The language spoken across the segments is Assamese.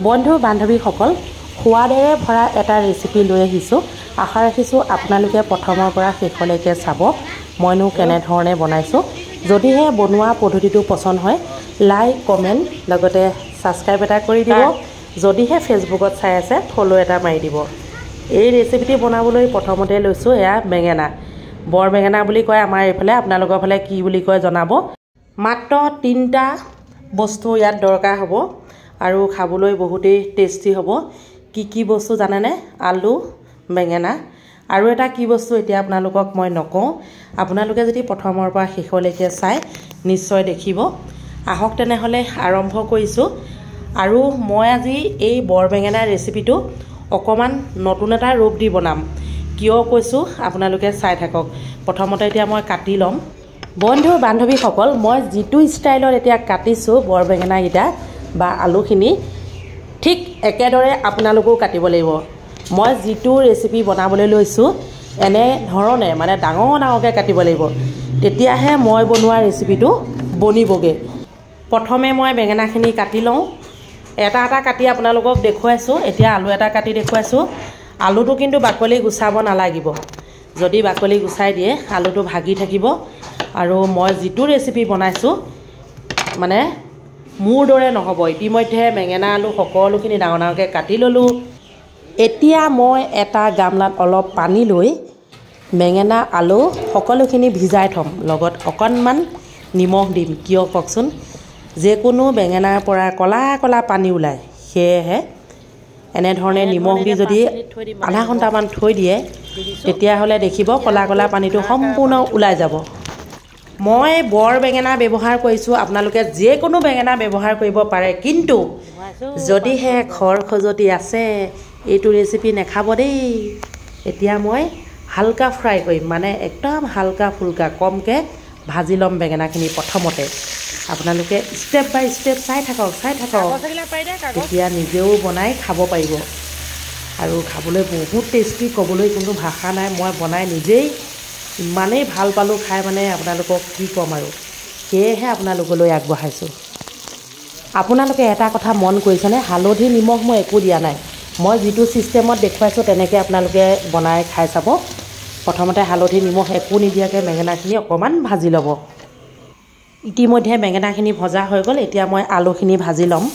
বন্ধু বান্ধৱীসকল সোৱাদেৰে ভৰা এটা ৰেচিপি লৈ আহিছোঁ। আশা ৰাখিছোঁ আপোনালোকে প্ৰথমৰ পৰা শেষলৈকে চাব মইনো কেনেধৰণে বনাইছোঁ। যদিহে বনোৱা পদ্ধতিটো পচন্দ হয় লাইক কমেণ্ট লগতে ছাবস্ক্ৰাইব এটা কৰি দিব। যদিহে ফেচবুকত চাই আছে ফ'ল' এটা মাৰি দিব। এই ৰেচিপিটি বনাবলৈ প্ৰথমতে লৈছোঁ এয়া বেঙেনা, বৰ বেঙেনা বুলি কয় আমাৰ এইফালে, আপোনালোকৰ ফালে কি বুলি কয় জনাব। মাত্ৰ 3টা বস্তু ইয়াত দৰকাৰ হ'ব আৰু খাবলৈ বহুতেই টেষ্টি হ'ব। কি বস্তু জানেনে? আলু, বেঙেনা আৰু এটা কি বস্তু এতিয়া আপোনালোকক মই নকওঁ। আপোনালোকে যদি প্ৰথমৰ পৰা শেষলৈকে চাই নিশ্চয় দেখিব। আহক তেনেহ'লে আৰম্ভ কৰিছোঁ। আৰু মই আজি এই বৰ বেঙেনাৰ ৰেচিপিটো অকণমান নতুন এটা ৰূপ দি বনাম। কিয় কৈছোঁ আপোনালোকে চাই থাকক। প্ৰথমতে এতিয়া মই কাটি ল'ম। বন্ধু বান্ধৱীসকল মই যিটো ষ্টাইলত এতিয়া কাটিছোঁ বৰ বেঙেনাকেইটা বা আলুখিনি ঠিক একেদৰে আপোনালোকেও কাটিব লাগিব। মই যিটো ৰেচিপি বনাবলৈ লৈছোঁ এনেধৰণে মানে ডাঙৰ ডাঙৰকৈ কাটিব লাগিব, তেতিয়াহে মই বনোৱা ৰেচিপিটো বনিবগৈ। প্ৰথমে মই বেঙেনাখিনি কাটি লওঁ। এটা এটা কাটি আপোনালোকক দেখুৱাইছোঁ। এতিয়া আলু এটা কাটি দেখুৱাইছোঁ। আলুটো কিন্তু বাকলি গুচাব নালাগিব। যদি বাকলি গুচাই দিয়ে আলুটো ভাগি থাকিব। আৰু মই যিটো ৰেচিপি বনাইছোঁ মানে মোৰ দৰে নহ'ব। ইতিমধ্যে বেঙেনা আলু সকলোখিনি ডাঙৰ ডাঙৰকৈ কাটি ল'লোঁ। এতিয়া মই এটা গামলাত অলপ পানী লৈ বেঙেনা আলু সকলোখিনি ভিজাই থ'ম। লগত অকণমান নিমখ দিম। কিয় কওকচোন, যিকোনো বেঙেনাৰ পৰা ক'লা ক'লা পানী ওলায়, সেয়েহে এনেধৰণে নিমখ দি যদি আধা ঘণ্টামান থৈ দিয়ে তেতিয়াহ'লে দেখিব ক'লা ক'লা পানীটো সম্পূৰ্ণ ওলাই যাব। মই বৰ বেঙেনা ব্যৱহাৰ কৰিছোঁ, আপোনালোকে যিকোনো বেঙেনা ব্যৱহাৰ কৰিব পাৰে। কিন্তু যদিহে খৰ খজুৱতি আছে এইটো ৰেচিপি নাখাব দেই। এতিয়া মই হালকা ফ্ৰাই কৰিম, মানে একদম হালকা ফুলকা কমকৈ ভাজি ল'ম বেঙেনাখিনি প্ৰথমতে। আপোনালোকে ষ্টেপ বাই ষ্টেপ চাই থাকক। তেতিয়া নিজেও বনাই খাব পাৰিব আৰু খাবলৈ বহুত টেষ্টি। ক'বলৈ কোনো ভাষা নাই। মই বনাই নিজেই ইমানেই ভাল পালোঁ খাই, মানে আপোনালোকক কি ক'ম আৰু, সেয়েহে আপোনালোকলৈ আগবঢ়াইছোঁ। আপোনালোকে এটা কথা মন কৰিছেনে? হালধি নিমখ মই একো দিয়া নাই। মই যিটো ছিষ্টেমত দেখুৱাইছোঁ তেনেকৈ আপোনালোকে বনাই খাই চাব। প্ৰথমতে হালধি নিমখ একো নিদিয়াকৈ বেঙেনাখিনি অকণমান ভাজি ল'ব। ইতিমধ্যে বেঙেনাখিনি ভজা হৈ গ'ল। এতিয়া মই আলুখিনি ভাজি ল'ম।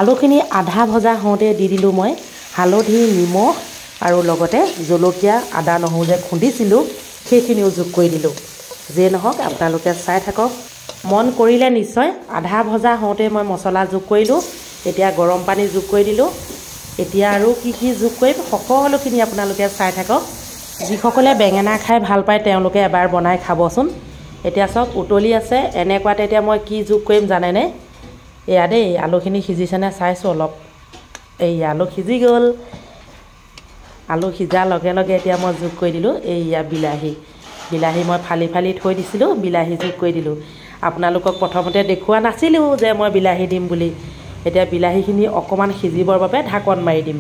আলুখিনি আধা ভজা হওঁতে দি দিলোঁ মই হালধি নিমখ আৰু লগতে জলকীয়া, আদা নহৰু যে খুন্দিছিলোঁ সেইখিনিও যোগ কৰি দিলোঁ। যিয়ে নহওক আপোনালোকে চাই থাকক। মন কৰিলে নিশ্চয়। আধা ভজা হওঁতে মই মছলা যোগ কৰিলোঁ। এতিয়া গৰম পানী যোগ কৰি দিলোঁ। এতিয়া আৰু কি যোগ কৰিম সকলোখিনি আপোনালোকে চাই থাকক। যিসকলে বেঙেনা খাই ভাল পায় তেওঁলোকে এবাৰ বনাই খাবচোন। এতিয়া চাওক উতলি আছে। এনেকুৱাতে এতিয়া মই কি যোগ কৰিম জানেনে? এয়া দেই, আলুখিনি সিজিছেনে চাইছোঁ অলপ। এই আলু সিজি গ'ল। আলু সিজাৰ লগে লগে এতিয়া মই যোগ কৰি দিলোঁ এইয়া বিলাহী মই ফালি ফালি থৈ দিছিলোঁ, বিলাহী যোগ কৰি দিলোঁ। আপোনালোকক প্ৰথমতে দেখুওৱা নাছিলোঁ যে মই বিলাহী দিম বুলি। এতিয়া বিলাহীখিনি অকণমান সিজিবৰ বাবে ঢাকন মাৰি দিম।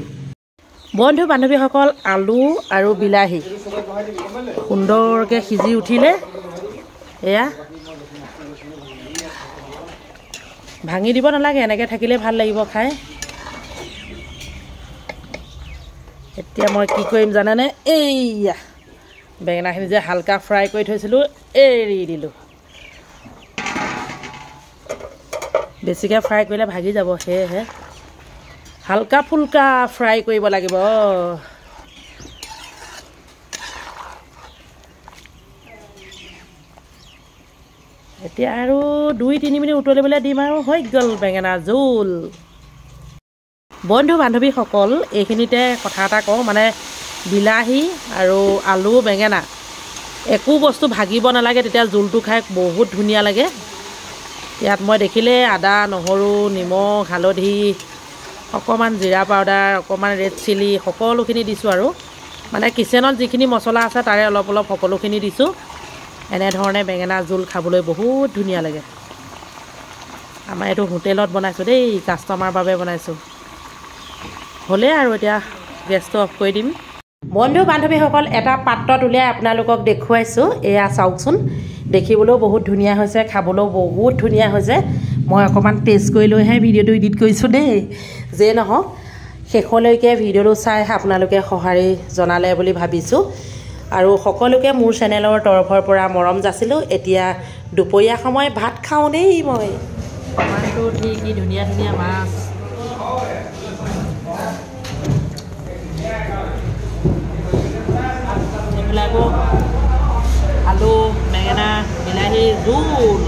বন্ধু বান্ধৱীসকল আলু আৰু বিলাহী সুন্দৰকৈ সিজি উঠিলে। এয়া ভাঙি দিব নালাগে, এনেকৈ থাকিলে ভাল লাগিব খাই। এতিয়া মই কি কৰিম জানেনে? এইয়া বেঙেনাখিনি যে হালকা ফ্ৰাই কৰি থৈছিলোঁ এৰি দিলোঁ। বেছিকৈ ফ্ৰাই কৰিলে ভাগি যাব, সেয়েহে হালকা ফুলকা ফ্ৰাই কৰিব লাগিব। এতিয়া আৰু 2-3 মিনিট উতলিবলৈ দিম আৰু হৈ গ'ল বেঙেনা জোল। বন্ধু বান্ধৱীসকল এইখিনিতে কথা এটা কওঁ, মানে বিলাহী আৰু আলু বেঙেনা একো বস্তু ভাগিব নালাগে, তেতিয়া জোলটো খাই বহুত ধুনীয়া লাগে। ইয়াত মই দেখিলে আদা নহৰু নিমখ হালধি অকণমান জিৰা পাউডাৰ অকণমান ৰেড চিলি সকলোখিনি দিছোঁ। আৰু মানে কিচেনত যিখিনি মছলা আছে তাৰে অলপ অলপ সকলোখিনি দিছোঁ। এনেধৰণে বেঙেনা জোল খাবলৈ বহুত ধুনীয়া লাগে। আমাৰ এইটো হোটেলত বনাইছোঁ দেই, কাষ্টমাৰৰ বাবে বনাইছোঁ। হ'লে আৰু এতিয়া গেছটো অফ কৰি দিম বন্ধু বান্ধৱীসকল এটা পাত্ৰত উলিয়াই আপোনালোকক দেখুৱাইছোঁ এয়া চাওকচোন দেখিবলৈও বহুত ধুনীয়া হৈছে খাবলৈও বহুত ধুনীয়া হৈছে মই অকণমান টেষ্ট কৰি লৈহে ভিডিঅ'টো এডিট কৰিছোঁ দেই যে নহওক শেষলৈকে ভিডিঅ'টো চাই আপোনালোকে সঁহাৰি জনালে বুলি ভাবিছোঁ আৰু সকলোকে মোৰ চেনেলৰ তৰফৰ পৰা মৰম যাচিলোঁ এতিয়া দুপৰীয়া সময় ভাত খাওঁ দেই মই মাছটো কি ধুনীয়া ধুনীয়া মাছ এইবিলাকো আলু বেঙেনা বিলাহী জোল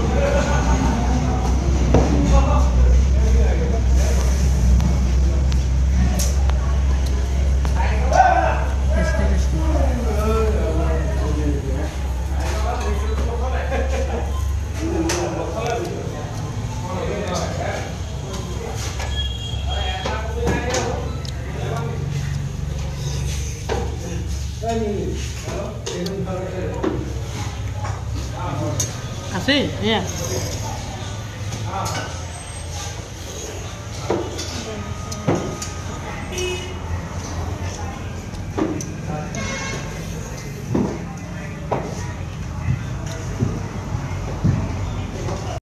আছে এয়া